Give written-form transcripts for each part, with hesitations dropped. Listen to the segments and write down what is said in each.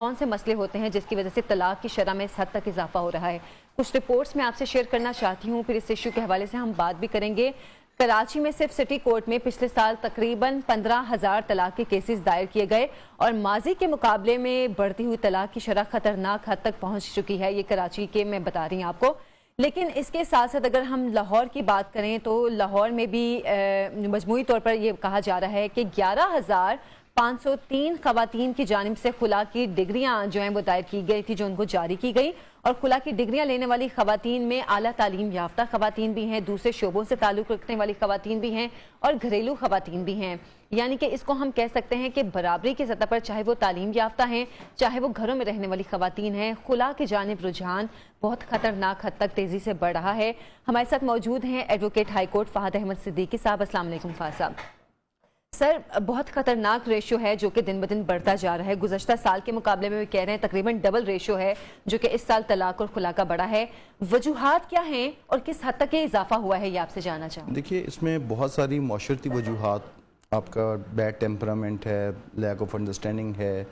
कौन से मसले होते हैं जिसकी वजह से तलाक की शरह में इस हद तक इजाफा हो रहा है। कुछ रिपोर्ट्स मैं आपसे शेयर करना चाहती हूँ, फिर इस इशू के हवाले से हम बात भी करेंगे। कराची में सिर्फ सिटी कोर्ट में पिछले साल तकरीबन 15,000 तलाक के केसेस दायर किए गए और माजी के मुकाबले में बढ़ती हुई तलाक की शरह खतरनाक हद तक पहुंच चुकी है। ये कराची के मैं बता रही हूँ आपको। लेकिन इसके साथ साथ अगर हम लाहौर की बात करें तो लाहौर में भी मजमूई तौर पर यह कहा जा रहा है कि 11,503 खवातीन की जानिब से खुला की डिग्रियां जो हैं वो दायर की गई थी, जो उनको जारी की गई। और खुला की डिग्रियां लेने वाली खवातीन में आला तालीम याफ्ता खवातीन भी हैं, दूसरे शोबों से ताल्लुक़ रखने वाली खवातीन भी हैं और घरेलू खवातीन भी हैं। यानी कि इसको हम कह सकते हैं कि बराबरी की सतह पर चाहे वो तालीम याफ्ता हैं, चाहे वो घरों में रहने वाली खवातीन हैं, खुला की जानिब रुझान बहुत खतरनाक हद तक तेजी से बढ़ रहा है। हमारे साथ मौजूद हैं एडवोकेट हाईकोर्ट फ़हद अहमद सिद्दीकी साहब। अस्सलाम वालेकुम फ़हद साहब। सर, बहुत खतरनाक रेशो है जो कि दिन ब दिन बढ़ता जा रहा है। गुज़श्ता साल के मुकाबले में भी कह रहे हैं तकरीबन डबल रेशो है जो कि इस साल तलाक और खुला का बढ़ा है। वजूहात क्या हैं और किस हद तक ये इजाफा हुआ है, ये आपसे जानना चाहूँ। देखिए, इसमें बहुत सारी माशरती वजूहात, आपका बैड टेम्परामेंट है, लैक ऑफ अंडरस्टैंडिंग है,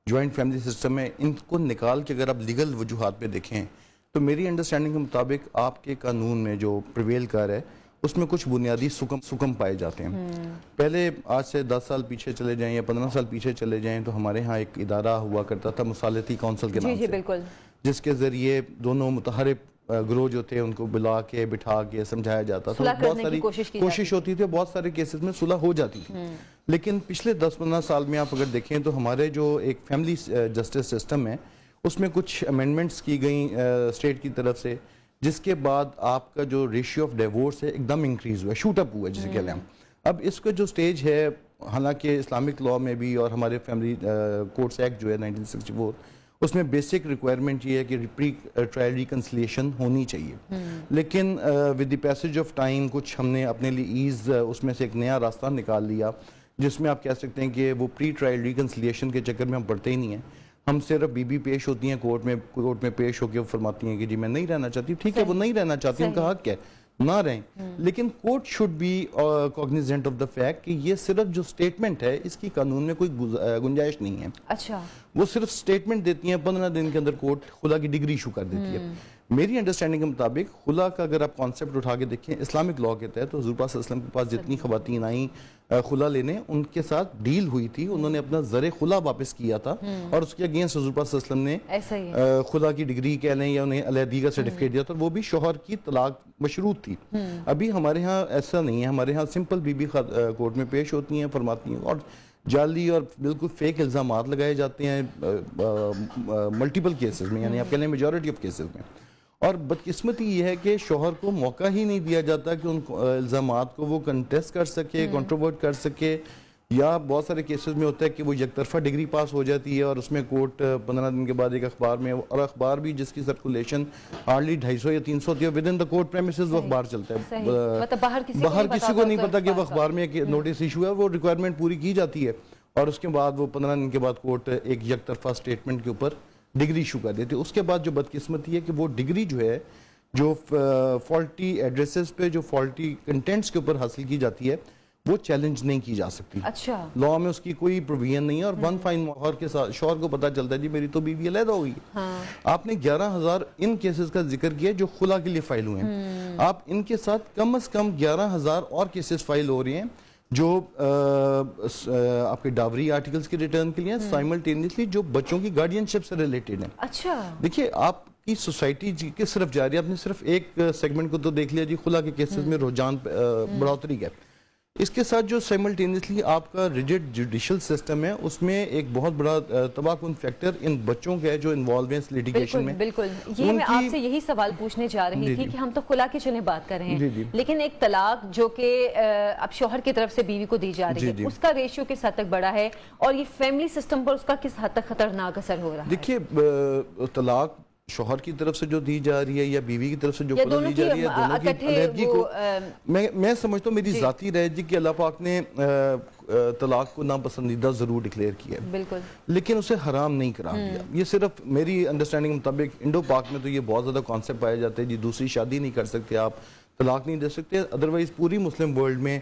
जॉइंट फैमिली सिस्टम है, इनको निकाल के अगर आप लीगल वजूहात पे देखें तो मेरी अंडरस्टैंडिंग के मुताबिक आपके कानून में जो प्रिवेल कर है उसमें कुछ बुनियादी सुकम पाए जाते हैं। पहले आज से 10 साल पीछे चले जाएं या 15 साल पीछे चले जाएं तो हमारे यहाँ एक इदारा हुआ करता था मुसालती काउंसिल के नाम से, बिल्कुल, जिसके जरिए दोनों मुतहरिफ ग्रोह जो थे उनको बुला के बिठा के समझाया जाता था। बहुत सारी कोशिश होती थी, बहुत सारे केसेस में सुलह हो जाती थी। लेकिन पिछले 10-15 साल में आप अगर देखें तो हमारे जो एक फैमिली जस्टिस सिस्टम है उसमें कुछ अमेंडमेंट्स की गई स्टेट की तरफ से, जिसके बाद आपका जो रेशियो ऑफ डिवोर्स है एकदम इंक्रीज हुआ, शूट अप हुआ जिसे कहते हैं हम। अब इसका जो स्टेज है, हालांकि इस्लामिक लॉ में भी और हमारे फैमिली कोर्ट्स एक्ट जो है 1964 उसमें बेसिक रिक्वायरमेंट ये है कि प्री ट्रायल रिकन्सिलिएशन होनी चाहिए। लेकिन with the passage of time कुछ हमने अपने लिए ईज उसमें से एक नया रास्ता निकाल लिया, जिसमें आप कह सकते हैं कि वो प्री ट्रायल रिकन्सिलिएशन के चक्कर में हम पढ़ते ही नहीं हैं। हम सिर्फ बीबी पेश होती हैं कोर्ट में पेश होकर वो फरमाती हैं कि जी मैं नहीं रहना चाहती। ठीक है, वो नहीं रहना चाहती, उनका हक है ना रहें, लेकिन court should be cognizant of the fact कि ये सिर्फ जो स्टेटमेंट है इसकी कानून में कोई गुंजाइश नहीं है। अच्छा, वो सिर्फ स्टेटमेंट देती हैं, 15 दिन के अंदर कोर्ट खुला की डिग्री इशू कर देती है। मेरी अंडरस्टैंडिंग के मुताबिक खुला का अगर आप कॉन्सेप्ट उठा के देखें इस्लामिक लॉ के तहत, तो हुज़ूर पाक सल्लल्लाहु अलैहि वसल्लम के पास जितनी खवातीन आई खुला लेने, उनके साथ डील हुई थी, उन्होंने अपना ज़रे खुला वापस किया था और उसके अगेंस्ट हुज़ूर पाक सल्लल्लाहु अलैहि वसल्लम ने खुला की डिग्री कह लें या उन्हें अलहदगी का सर्टिफिकेट दिया था, वो भी शोहर की तलाक मशरूत थी। अभी हमारे यहाँ ऐसा नहीं है, हमारे यहाँ सिंपल बीबी कोर्ट में पेश होती हैं, फरमाती हैं और जाली और बिल्कुल फेक इल्ज़ामात लगाए जाते हैं मल्टीपल केसेस में, यानी आप कह लें मेजॉरिटी ऑफ केसेस में। और बदकिस्मती ये है कि शोहर को मौका ही नहीं दिया जाता कि उन इल्ज़ामात को वो कंटेस्ट कर सके, कंट्रोवर्ट कर सके। या बहुत सारे केसेस में होता है कि वो एक तरफा डिग्री पास हो जाती है और उसमें कोर्ट 15 दिन के बाद एक अखबार में, और अखबार भी जिसकी सर्कुलेशन हार्डली 250 या 300 होती है, with in the court premises वो अखबार चलता है। मतलब बाहर किसी को नहीं पता कि वो अखबार में एक नोटिस इशू है, वो रिक्वायरमेंट पूरी की जाती है और उसके बाद वो 15 दिन के बाद कोर्ट एक तरफा स्टेटमेंट के ऊपर डिग्री इशू कर देती है। उसके बाद जो बदकिस्मती है कि वो डिग्री जो है, जो फॉल्टी एड्रेसेस पे जो फॉल्टी कंटेंट्स के ऊपर हासिल की जाती है, वो चैलेंज नहीं की जा सकती। अच्छा, लॉ में उसकी कोई प्रोविजन नहीं है और वन फाइन मोहर के साथ शोहर को पता चलता है जी मेरी तो बीवी अलग हो गई। हाँ। आपने 11,000 इन केसेस का जिक्र किया जो खुला के लिए फाइल हुए हैं। आप इनके साथ कम से कम 11,000 और केसेस फाइल हो रहे हैं जो आपके डावरी आर्टिकल्स के रिटर्न के लिए, साइमल्टेनियसली जो बच्चों की गार्डियनशिप से रिलेटेड है। अच्छा, देखिए, आपकी सोसाइटी किस तरफ जा रही है, आपने सिर्फ एक सेगमेंट को तो देख लिया जी, खुला के केसेस में रुझान बढ़ोतरी है। इसके साथ जो साइमल्टेनियसली आपका रिजिड जुडिशियल सिस्टम है उसमें एक बहुत बड़ा तबाहकुन फैक्टर इन बच्चों का है जो इन्वॉल्व हैं इस लिटिगेशन में। बिल्कुल, ये मैं आपसे यही सवाल पूछने जा रही थी कि हम तो खुला की चलें बात कर रहे हैं, लेकिन एक तलाक जो कि अब शोहर की तरफ से बीवी को दी जा रही है, उसका रेशियो किस हद तक बड़ा है और ये फैमिली सिस्टम पर उसका किस हद तक खतरनाक असर हो रहा है? देखिए, तलाक शोहर की तरफ से जो दी जा रही है या बीवी की तरफ से जो दी जा रही है, दोनों की अलहदगी को मैं समझता हूँ, मेरी जाती राय जी कि अल्लाह पाक ने तलाक को नापसंदीदा जरूर डिक्लेयर किया है, बिल्कुल, लेकिन उसे हराम नहीं करार दिया। ये सिर्फ मेरी अंडरस्टैंडिंग के मुताबिक इंडो पाक में तो ये बहुत ज्यादा कॉन्सेप्ट पाए जाते हैं जी, दूसरी शादी नहीं कर सकते आप, तलाक नहीं दे सकते। अदरवाइज पूरी मुस्लिम वर्ल्ड में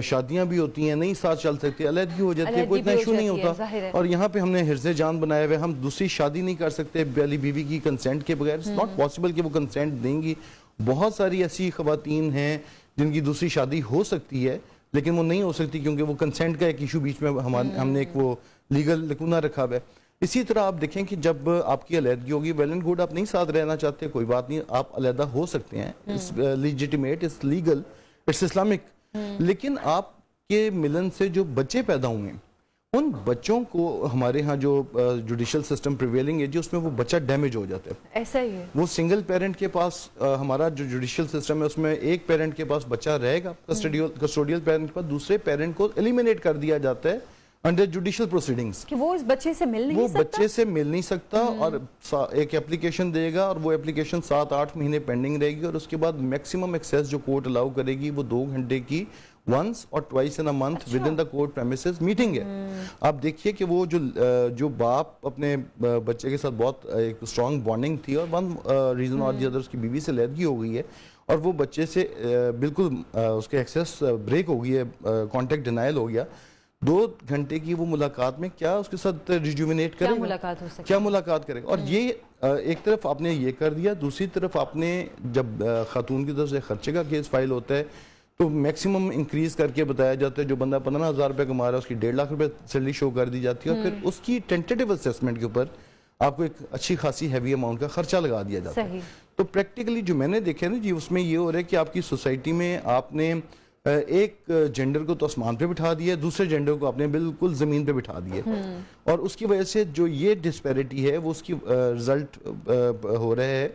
शादियां भी होती हैं, नहीं साथ चल सकती, अलहदगी हो जाती है, कोई इतना इशू नहीं होता। और यहाँ पे हमने हिर्ज़े जान बनाए हुए, हम दूसरी शादी नहीं कर सकते पहली बीवी की कंसेंट के बगैर। इट्स नॉट पॉसिबल कि वो कंसेंट देंगी। बहुत सारी ऐसी खवातीन हैं जिनकी दूसरी शादी हो सकती है लेकिन वो नहीं हो सकती क्योंकि वो कंसेंट का एक इशू बीच में हमने एक वो लीगल लकूना रखा हुआ है। इसी तरह आप देखें कि जब आपकी अलहदगी होगी, वेल एंड गुड, आप नहीं साथ रहना चाहते, कोई बात नहीं, आप अलहदा हो सकते हैं, it's legitimate, it's legal, it's Islamic. लेकिन आपके मिलन से जो बच्चे पैदा हुए उन बच्चों को हमारे यहाँ जो जुडिशियल सिस्टम प्रिवेलिंग है जी, उसमें वो बच्चा डैमेज हो जाता है। ऐसा ही है। वो सिंगल पेरेंट के पास हमारा जो जुडिशियल सिस्टम है उसमें एक पेरेंट के पास बच्चा रहेगा, कस्टोडियल पेरेंट पर, दूसरे पेरेंट को एलिमिनेट कर दिया जाता है अंडर जुडिशियल प्रोसीडिंग्स कि वो इस बच्चे से मिल नहीं सकता, बच्चे से मिल नहीं सकता। और एक एप्लीकेशन देगा और वो एप्लीकेशन 7-8 महीने पेंडिंग रहेगी और उसके बाद मैक्सिमम एक्सेस जो कोर्ट अलाउ करेगी वो 2 घंटे की वंस और twice in a month with in the court premises meeting है। आप देखिए कि वो जो बाप अपने बच्चे के साथ बहुत एक स्ट्रॉन्ग बॉन्डिंग थी और वन रीजन और दी अदर उसकी बीवी से अलहदगी हो गई है और वो बच्चे से बिल्कुल उसके एक्सेस ब्रेक हो गई है, कॉन्टेक्ट डिनायल हो गया। 2 घंटे की वो मुलाकात में क्या उसके साथ रिजुविनेट करेगा, क्या मुलाकात हो सकती है, क्या मुलाकात करेगा। और ये एक तरफ आपने ये कर दिया, दूसरी तरफ आपने जब खातून की तरफ से खर्चे का केस फाइल होता है तो मैक्सिमम इंक्रीज करके बताया जाता है, जो बंदा 15,000 रुपये कमा रहा है उसकी 1.5 लाख रुपए सैलरी शो कर दी जाती है और फिर उसकी टेंटेटिव असेसमेंट के ऊपर आपको एक अच्छी खासी हैवी अमाउंट का खर्चा लगा दिया जाता है। तो प्रैक्टिकली जो मैंने देखा ना जी, उसमें ये हो रहा है कि आपकी सोसाइटी में आपने एक जेंडर को तो आसमान पे बिठा दिया, दूसरे जेंडर को आपने बिल्कुल जमीन पे बिठा दिए और उसकी वजह से जो ये डिस्पैरिटी है वो उसकी रिजल्ट हो रहा है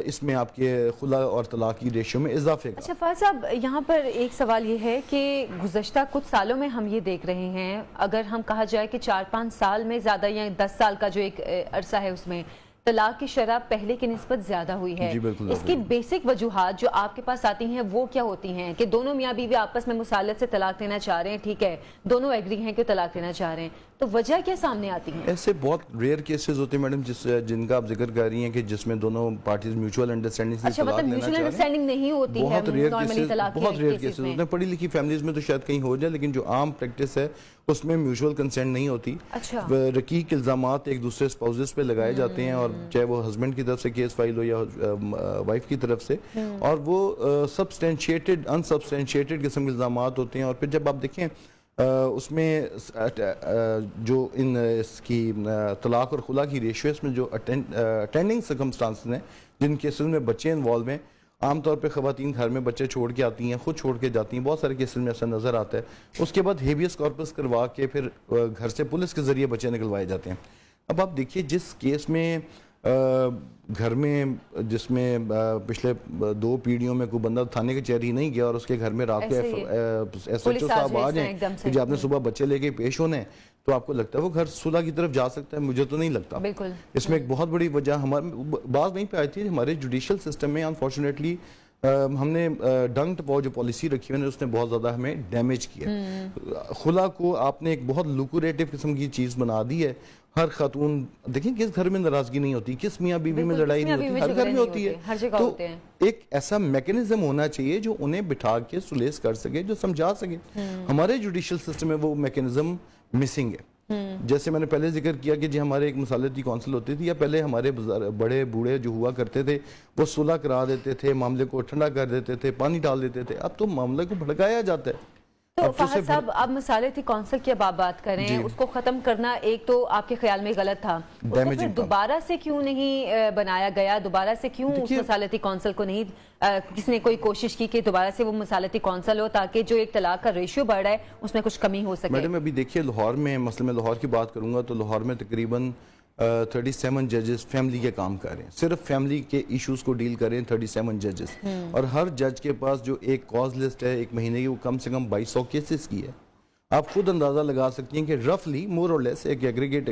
इसमें आपके खुला और तलाक की रेशियो में इजाफे का। अच्छा फैज साहब, यहाँ पर एक सवाल ये है कि गुज़श्ता कुछ सालों में हम ये देख रहे हैं, अगर हम कहा जाए कि 4-5 साल में ज़्यादा या 10 साल का जो एक अरसा है उसमें तलाक की शरह पहले की निस्बत ज्यादा हुई है। इसकी बेसिक वजूहात जो आपके पास आती हैं वो क्या होती हैं कि दोनों मियाँ बीवी आपस में मुसालत से तलाक देना चाह रहे हैं, ठीक है, दोनों एग्री हैं कि तलाक देना चाह रहे हैं, तो वजह क्या सामने आती है? ऐसे बहुत रेयर केसेस होते हैं मैडम जिनका आप जिक्र कर रही हैं कि जिसमें दोनों पार्टीज म्यूचुअल अंडरस्टैंडिंग से तलाक लेना चाह रहे हैं। नहीं होती है, बहुत रेयर केसेस होते हैं। पढ़ी लिखी फैमिलीज में तो शायद कहीं हो जाए, लेकिन जो आम प्रैक्टिस है उसमें म्यूचुअल कंसेंट नहीं होती। अच्छा। रकीक इल्जामात एक दूसरे स्पाउसेस पे लगाए जाते हैं और चाहे वो हस्बैंड की तरफ से केस फाइल हो या वाइफ की तरफ से, और वो सब्सटेंशिएटेड अनसब्सटेंशिएटेड किस्म के इल्जामात होते हैं। और फिर जब आप देखें उसमें जो इन इसकी तलाक और खुला की रेशियो में जो अटेंडिंग सर्कमस्टांसेस हैं, जिन केसेस में बच्चे इन्वॉल्व हैं, आमतौर पे खवातीन घर में बच्चे छोड़ के आती हैं, खुद छोड़ के जाती हैं, बहुत सारे केसेस में ऐसा नज़र आता है। उसके बाद हेबियस कॉर्पस करवा के फिर घर से पुलिस के जरिए बच्चे निकलवाए जाते हैं। अब आप देखिए जिस केस में घर में जिसमें पिछले 2 पीढ़ियों में कोई बंदा थाने के चेहरे ही नहीं गया और उसके घर में रात को SHO साहब आ जाए कि जो आपने सुबह बच्चे लेके पेश होने, तो आपको लगता है वो घर सुलह की तरफ जा सकता है? मुझे तो नहीं लगता। बिल्कुल। इसमें एक बहुत बड़ी वजह हमारे बात वहीं पे आई थी, हमारे जुडिशियल सिस्टम में अनफॉर्चुनेटली हमने डंक टपाओ जो पॉलिसी रखी हुई है उसने बहुत ज़्यादा हमें डैमेज किया। खुला को आपने एक बहुत लुक्रेटिव किस्म की चीज़ बना दी है। हर खातून देखिए किस घर में नाराजगी नहीं होती, किस मियाँ बीवी में लड़ाई नहीं होती, हर घर में होती है। तो एक ऐसा मैकेनिज्म होना चाहिए जो उन्हें बिठा के सुलेस कर सके, जो समझा सके। हमारे जुडिशियल सिस्टम में वो मैकेनिज्म मिसिंग है। जैसे मैंने पहले जिक्र किया कि जी हमारे एक मसालती कौंसिल होती थी, या पहले हमारे बड़े बूढ़े जो हुआ करते थे वो सुलह करा देते थे, मामले को ठंडा कर देते थे, पानी डाल देते थे। अब तो मामले को भड़काया जाता है। तो फहद साहब, आप मसालती कौंसिल की अब आप बात करें, उसको खत्म करना एक तो आपके ख्याल में गलत था, उसको फिर दोबारा से क्यों नहीं बनाया गया? दोबारा से क्यों उस मसालती कौंसिल को नहीं किसने कोई कोशिश की कि दोबारा से वो मसालती कौंसिल हो, ताकि जो एक तलाक का रेशियो बढ़ रहा है उसमें कुछ कमी हो सके? मैडम अभी देखिए लाहौर में, मसले में लाहौर की बात करूंगा तो लाहौर में तकरीबन 37 जजेस फैमिली के काम कर रहे हैं, सिर्फ फैमिली के इश्यूज को डील कर रहे हैं 37 जजेस। और हर जज के पास जो एक कॉज लिस्ट है एक महीने की, वो कम से कम 2200 केसेस की है। आप खुद अंदाजा लगा सकती हैं कि रफली मोर और लेस एक एग्रीगेट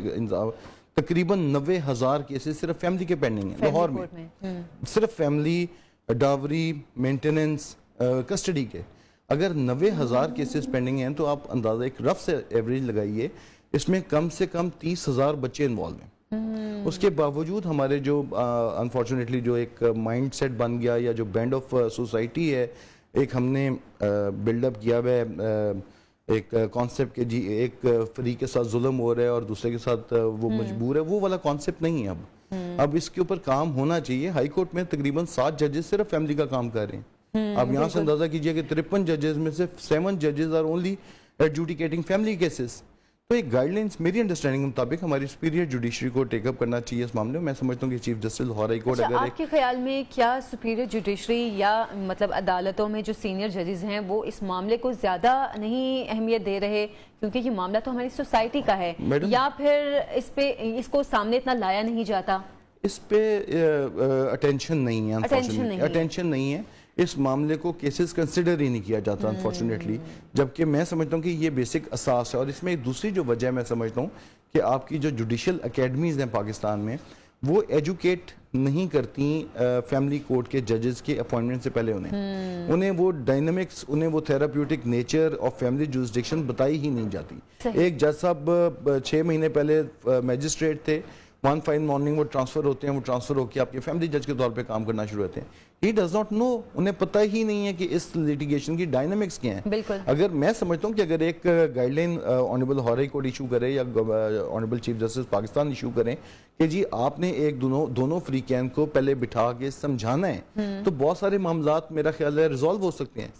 तकरीबन 90,000 केसेस सिर्फ फैमिली के पेंडिंग है लाहौर में। सिर्फ फैमिली, डावरी, मेंटेनेंस, कस्टडी के अगर 90,000 केसेस पेंडिंग हैं तो आप अंदाजा एक रफ से एवरेज लगाइए, इसमें कम से कम 30,000 बच्चे इन्वॉल्व हैं। उसके बावजूद हमारे जो अनफॉर्चुनेटली जो एक माइंड सेट बन गया या जो बैंड ऑफ सोसाइटी है एक हमने बिल्डअप किया हुआ है एक कॉन्सेप्ट के जी एक फ्री के साथ जुल्म हो रहा है और दूसरे के साथ वो मजबूर है, वो वाला कॉन्सेप्ट नहीं है अब इसके ऊपर काम होना चाहिए। हाई कोर्ट में तकरीबन 7 जजेस सिर्फ फैमिली का काम कर रहे हैं। अब यहाँ से अंदाजा कीजिए कि 53 जजेस में से 7 जजेस are only adjudicating family cases. तो एक गाइडलाइंस मेरी अंडरस्टैंडिंग के मुताबिक हमारी सुपीरियर जुडिशरी को टेकअप करना चाहिए इस मामले में। मैं समझता हूँ कि chief justice Lahore high court अगर आपके ख्याल में क्या सुपीरियर जुडिशरी या मतलब अदालतों में जो सीनियर जजेस हैं वो इस मामले को ज्यादा नहीं अहमियत दे रहे क्योंकि ये मामला तो हमारी सोसाइटी का है, या फिर इसको सामने इतना लाया नहीं जाता? इस पे अटेंशन नहीं है, अटेंशन नहीं है। इस मामले को केसेस कंसिडर ही नहीं किया जाता अनफॉर्चुनेटली, जबकि मैं समझता हूँ कि ये बेसिक असास है। और इसमें एक दूसरी जो वजह मैं समझता हूँ कि आपकी जो जुडिशल अकेडमीज हैं पाकिस्तान में वो एजुकेट नहीं करती फैमिली कोर्ट के जजेस के अपॉइंटमेंट से पहले उन्हें वो डायनामिक्स, उन्हें वो therapeutic nature of family jurisdiction बताई ही नहीं जाती। एक जज साहब 6 महीने पहले मैजिस्ट्रेट थे, वन फाइन मॉर्निंग वो ट्रांसफर होते हैं, वो ट्रांसफर होकर आपके फैमिली जज के तौर पे काम करना शुरू होते हैं। ही डज नॉट नो, उन्हें पता ही नहीं है कि इस लिटिगेशन की डायनामिक्स क्या हैं। बिल्कुल। अगर मैं समझता हूँ कि अगर एक guideline honourable Lahore high court issue करे या honourable chief justice Pakistan issue करें कि जी आपने एक दोनों फ्री कैन को पहले बिठा के समझाना है, तो बहुत सारे मामलात मेरा ख्याल है रिजॉल्व हो सकते हैं।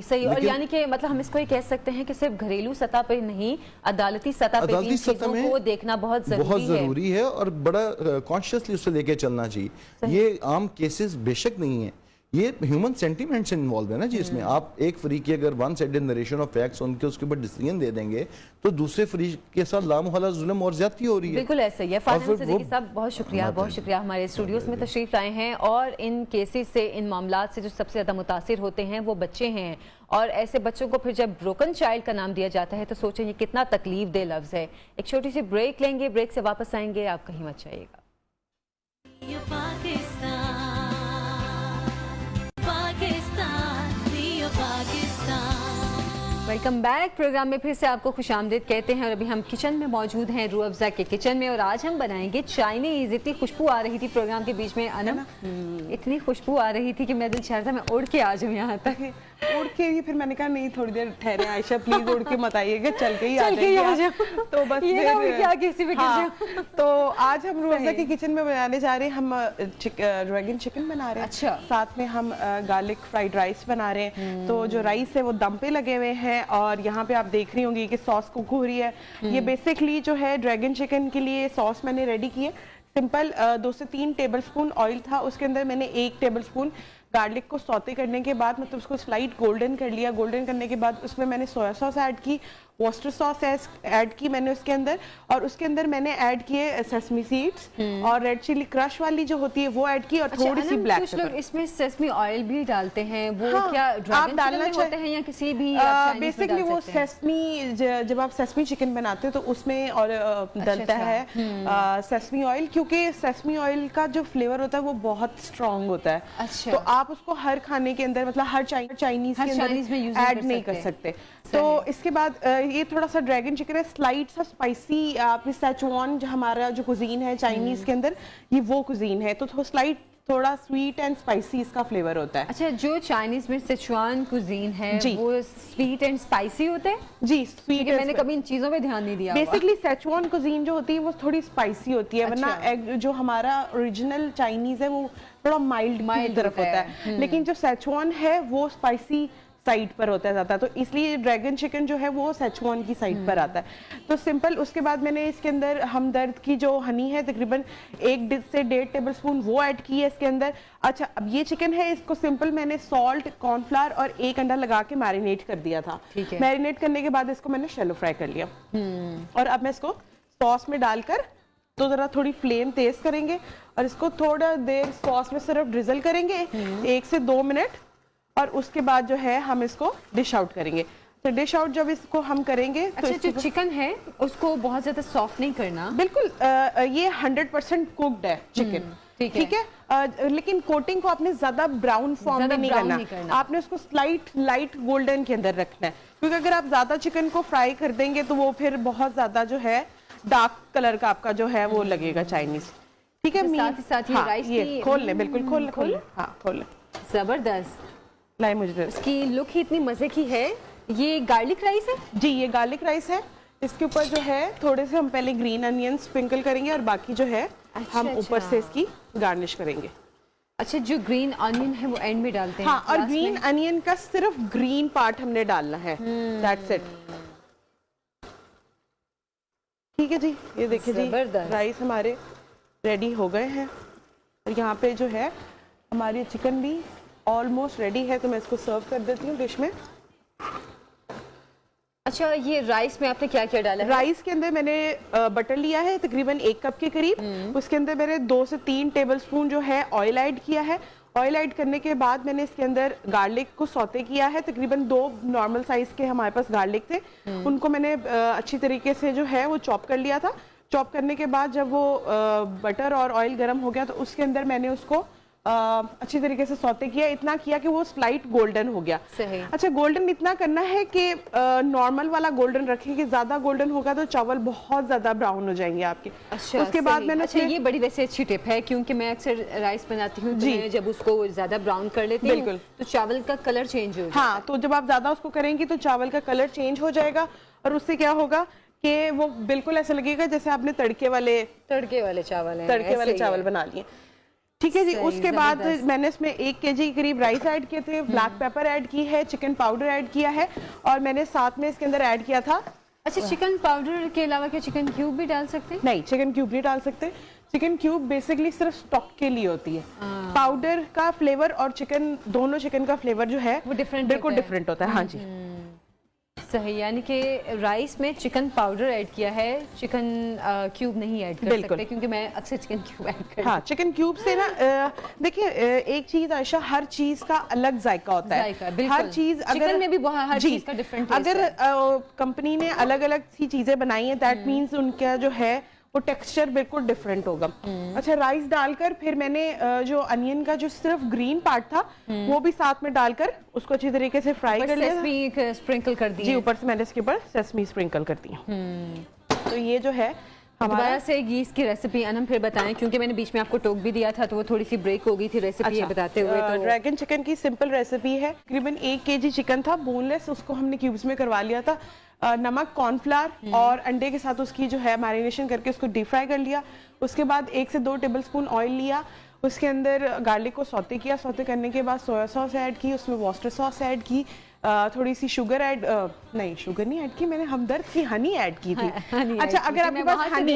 सही। और यानी कि मतलब हम इसको ये कह सकते हैं कि सिर्फ घरेलू सतह पे नहीं, अदालती सतह पे भी चीजों को देखना बहुत जरूरी है और बड़ा कॉन्शियसली उससे लेके चलना चाहिए। ये आम केसेस बेशक नहीं है, ये ह्यूमन सेंटिमेंट्स इन्वॉल्व है ना जी इसमें। आप एक फ्री की अगर one sided narration of facts उनके उसके ऊपर डिसीजन दे देंगे तो दूसरे फ्री के साथ लामुहल्ला जुल्म और ज्यादती हो रही है। बिल्कुल ऐसा ही है। फातिमा सिद्दीकी साहब बहुत शुक्रिया हमारे स्टूडियोज में तशरीफ लाए हैं। और इन केसेस से, इन मामलात से जो सबसे ज्यादा मुतासिर होते हैं वो बच्चे हैं, और ऐसे बच्चों को फिर जब ब्रोकन चाइल्ड का नाम दिया जाता है तो सोचें ये कितना तकलीफ दे लफ्ज है। एक छोटी सी ब्रेक लेंगे, ब्रेक से वापस आएंगे, आप कहीं मत जाइएगा। Welcome back. प्रोग्राम में फिर से आपको खुशामदीद कहते हैं और अभी हम किचन में मौजूद हैं, रूह अफ़ज़ा के किचन में, और आज हम बनाएंगे चाइनीज़। इतनी खुशबू आ रही थी प्रोग्राम के बीच में अनम, इतनी खुशबू आ रही थी कि मैं दिल चाह रहा था मैं उड़ के आ जाऊँ यहाँ तक। उड़ के ही फिर मैंने कहा नहीं थोड़ी देर ठहरे आयशा प्लीज उड़ के मत आइएगा, चल के ही आ जाइए। तो बस क्या किसी भी तो आज हम रूह अफ़ज़ा के किचन में बनाने जा रहे हैं, हम ड्रैगन चिकन बना रहे हैं। अच्छा। साथ में हम गार्लिक फ्राइड राइस बना रहे हैं। तो जो राइस है वो दम पे लगे हुए हैं और यहाँ पे आप देख रही होंगी कि सॉस कुक हो रही है। ये बेसिकली जो है ड्रैगन चिकन के लिए सॉस मैंने रेडी की है। सिंपल 2 से 3 टेबलस्पून ऑयल था, उसके अंदर मैंने 1 टेबलस्पून गार्लिक को सौते करने के बाद मतलब उसको स्लाइट गोल्डन कर लिया। गोल्डन करने के बाद उसमें मैंने सोया सॉस ऐड की, वॉस्टर सॉस ऐड की मैंने उसके अंदर, और उसके अंदर मैंने ऐड किए सेसमी सीड्स और रेड चिली क्रश वाली जो होती है वो ऐड की, और थोड़ी सी ब्लैक पेपर। लोग इसमें सेसमी ऑयल भी डालते हैं, वो हाँ, क्या आप डालना होते हैं या किसी भी बेसिकली वो सेसमी, जब आप सेसमी चिकन बनाते हो तो उसमें और डलता है सेसमी ऑयल, क्योंकि सेसमी ऑयल का जो फ्लेवर होता है वो बहुत स्ट्रॉन्ग होता है। अच्छा। तो आप उसको हर खाने के अंदर मतलब हर चाइनीज के अंदर ऐड नहीं कर सकते। तो इसके बाद ये थोड़ा सा ड्रैगन चिकन है, स्लाइट सा स्पाइसी। आपने सेचुआन जो हमारा जो कुजीन है चाइनीज के अंदर, ये वो कुजीन है, तो स्लाइट थोड़ा स्वीट एंड स्पाइसी इसका फ्लेवर होता है। अच्छा, जो चाइनीज में सिचुआन कुजीन है वो स्वीट एंड स्पाइसी होते हैं? जी, स्वीट। मैंने कभी इन चीजों पे ध्यान नहीं दिया। बेसिकली सिचुआन कुजीन जो होती है वो थोड़ी स्पाइसी होती है। अच्छा। वरना जो हमारा ओरिजिनल चाइनीज है वो थोड़ा माइल्ड तरफ होता है, लेकिन जो सिचुआन है वो स्पाइसी साइड पर होता है ज़्यादा, तो इसलिए ड्रैगन चिकन जो है वो सेचुआन की साइड पर आता है। तो सिंपल उसके बाद मैंने इसके अंदर हमदर्द की जो हनी है तकरीबन 1 से 1.5 टेबलस्पून वो ऐड की है इसके अंदर। अच्छा, अब ये चिकन है, इसको सिंपल मैंने सॉल्ट, कॉर्नफ्लावर और 1 अंडा लगा के मैरिनेट कर दिया था। मैरिनेट करने के बाद इसको मैंने शैलो फ्राई कर लिया, और अब मैं इसको सॉस में डालकर तो जरा थोड़ी फ्लेम तेज करेंगे और इसको थोड़ा देर सॉस में सिर्फ ड्रिजल करेंगे 1 से 2 मिनट, और उसके बाद जो है हम इसको डिश आउट करेंगे। तो डिश आउट जब इसको हम करेंगे तो अच्छा, जो चिकन है उसको बहुत ज्यादा सॉफ्ट नहीं करना। बिल्कुल, ये 100% कुक्ड है चिकन, ठीक है। लेकिन कोटिंग को आपने ज्यादा ब्राउन फॉर्म में नहीं करना, आपने उसको स्लाइट लाइट गोल्डन के अंदर रखना है, क्योंकि अगर आप ज्यादा चिकन को फ्राई कर देंगे तो वो फिर बहुत ज्यादा जो है डार्क कलर का आपका जो है वो लगेगा चाइनीज। ठीक है, साथ ही राइस ये खोल ले, बिल्कुल खोल ले, हाँ खोल ले। जबरदस्त। लाए मुझे दे। इसकी लुक ही इतनी मजे की है। ये गार्लिक राइस है जी, ये गार्लिक राइस है। इसके ऊपर जो है थोड़े से हम पहले ग्रीन अनियन स्प्रिंकल करेंगे और बाकी जो है हम ऊपर से इसकी गार्निश करेंगे। अच्छा, जो ग्रीन अनियन है वो एंड में डालते हैं? हाँ, और ग्रीन अनियन का सिर्फ ग्रीन पार्ट हमने डालना है, दैट्स इट। ठीक है जी, ये देखिए जी, राइस हमारे रेडी हो गए हैं और यहाँ पे जो है हमारी चिकन भी ऑलमोस्ट रेडी है, तो मैं इसको सर्व कर देती हूँ डिश में। अच्छा, ये राइस में आपने क्या क्या डाला है? राइस के अंदर मैंने बटर लिया है तकरीबन 1 कप के करीब। उसके अंदर मैंने 2 से 3 टेबलस्पून जो है ऑयल ऐड किया है। ऑयल ऐड करने के बाद मैंने इसके अंदर गार्लिक को सौते किया है। तकरीबन 2 नॉर्मल साइज के हमारे पास गार्लिक थे, उनको मैंने अच्छी तरीके से जो है वो चॉप कर लिया था। चॉप करने के बाद जब वो बटर और ऑयल गर्म हो गया तो उसके अंदर मैंने उसको अच्छी तरीके से सौते किया, इतना किया कि वो स्लाइट गोल्डन हो गया। सही। अच्छा, गोल्डन इतना करना है कि नॉर्मल वाला गोल्डन रखें कि ज्यादा गोल्डन होगा तो चावल बहुत ज्यादा ब्राउन हो जाएंगे आपके। अच्छा, उसके बाद मैंने अच्छा, ये बड़ी वैसे अच्छी टिप है, क्योंकि मैं अक्सर राइस बनाती हूँ तो जब उसको ज्यादा ब्राउन कर लेती हूँ तो चावल का कलर चेंज हो जाता है। हाँ, तो जब आप ज्यादा उसको करेंगी तो चावल का कलर चेंज हो जाएगा और उससे क्या होगा कि वो बिल्कुल ऐसा लगेगा जैसे आपने तड़के वाले चावल बना लिए। ठीक है जी। उसके बाद मैंने इसमें 1 केजी करीब राइस ऐड किए थे, ब्लैक पेपर ऐड की है, चिकन पाउडर ऐड किया है और मैंने साथ में इसके अंदर ऐड किया था। अच्छा, चिकन पाउडर के अलावा क्या चिकन क्यूब भी डाल सकते हैं? नहीं, चिकन क्यूब नहीं डाल सकते। चिकन क्यूब बेसिकली सिर्फ स्टॉक के लिए होती है। पाउडर का फ्लेवर और दोनों चिकन का फ्लेवर जो है वो डिफरेंट, बिल्कुल डिफरेंट होता है। हाँ जी, सही। यानी कि राइस में चिकन पाउडर ऐड किया है, चिकन क्यूब नहीं ऐड कर सकते, क्योंकि मैं अक्सर चिकन क्यूब ऐड करती हूं। हाँ, चिकन क्यूब से ना देखिए एक चीज आयशा, हर चीज का अलग जायका होता है। हर चीज चिकन में भी हर चीज का डिफरेंट टेस्ट है। अगर कंपनी ने अलग अलग सी चीजें बनाई हैं, दैट मीन्स उनका जो है वो टेक्सचर बिल्कुल डिफरेंट होगा। अच्छा, राइस डालकर फिर मैंने जो अनियन का जो सिर्फ ग्रीन पार्ट था वो भी साथ में डालकर उसको अच्छी तरीके से फ्राई कर लिया। सेसमी स्प्रिंकल कर दी जी, ऊपर से मैंने इसके ऊपर सेसमी स्प्रिंकल कर दी। तो ये जो है दोबारा से गीस की रेसिपी अनम फिर बताएं, क्योंकि मैंने बीच में आपको टोक भी दिया था तो वो थोड़ी सी ब्रेक हो गई थी रेसिपी बताते हुए। तो ड्रैगन चिकन की सिंपल रेसिपी है। तकरीबन 1 केजी चिकन था, बोनलेस, उसको हमने क्यूब्स में करवा लिया था। नमक, कॉर्नफ्लावर और अंडे के साथ उसकी जो है मैरिनेशन करके उसको डीप फ्राई कर लिया। उसके बाद 1 से 2 टेबलस्पून ऑयल लिया, उसके अंदर गार्लिक को सौते किया। सौते करने के बाद सोया सॉस ऐड की, उसमें वॉस्टर सॉस ऐड की, थोड़ी सी शुगर ऐड नहीं, शुगर नहीं ऐड की मैंने, हमदर्द की हनी ऐड की थी। अच्छा, अगर आपके पास हनी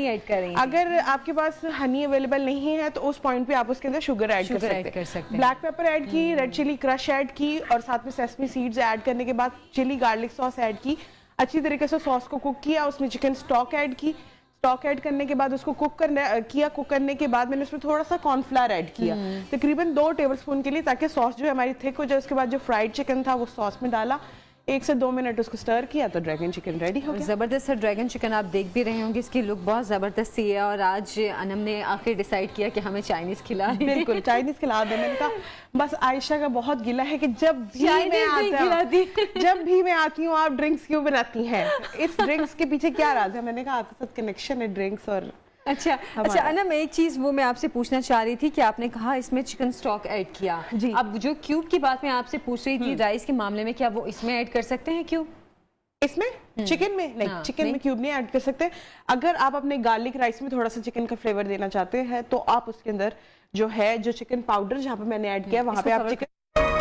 ऐड करें, अगर आपके पास हनी अवेलेबल नहीं है तो उस पॉइंट पे आप उसके अंदर शुगर ऐड कर सकते हैं। ब्लैक पेपर ऐड की, रेड चिली क्रश ऐड की और साथ में सेसमी सीड्स ऐड करने के बाद चिली गार्लिक सॉस ऐड की। अच्छी तरीके से सॉस को कुक किया, उसमें चिकन स्टॉक ऐड की। स्टॉक ऐड करने के बाद उसको कुक करने के बाद मैंने उसमें थोड़ा सा कॉर्नफ्लावर ऐड किया, तकरीबन 2 टेबलस्पून के लिए, ताकि सॉस जो है हमारी थिक हो जाए। उसके बाद जो फ्राइड चिकन था वो सॉस में डाला, 1 से 2 मिनट उसको स्टर किया तो ड्रैगन चिकन रेडी हो गया। जबरदस्त ड्रैगन चिकन आप देख भी रहे होंगे, इसकी लुक बहुत जबरदस्त सी है। और आज अनम ने आखिर डिसाइड किया कि हमें चाइनीज खिला। बिल्कुल, चाइनीज खिला दे। मैंने कहा बस आयशा का बहुत गिला है कि जब भी मैं आती हूँ आप ड्रिंक्स क्यों बनाती हैं, इस ड्रिंक्स के पीछे क्या राज है? मैंने कहा आपके साथ कनेक्शन है ड्रिंक्स और अच्छा अनम, एक चीज वो मैं आपसे पूछना चाह रही थी कि आपने कहा इसमें चिकन स्टॉक ऐड किया जी। अब जो क्यूब की बात मैं आपसे पूछ रही थी राइस के मामले में, क्या वो इसमें ऐड कर सकते हैं क्यूब? इसमें चिकन में नहीं, चिकन में क्यूब नहीं ऐड कर सकते। अगर आप अपने गार्लिक राइस में थोड़ा सा चिकन का फ्लेवर देना चाहते हैं तो आप उसके अंदर जो है जो चिकन पाउडर जहाँ पे मैंने ऐड किया वहां पे आप चिकन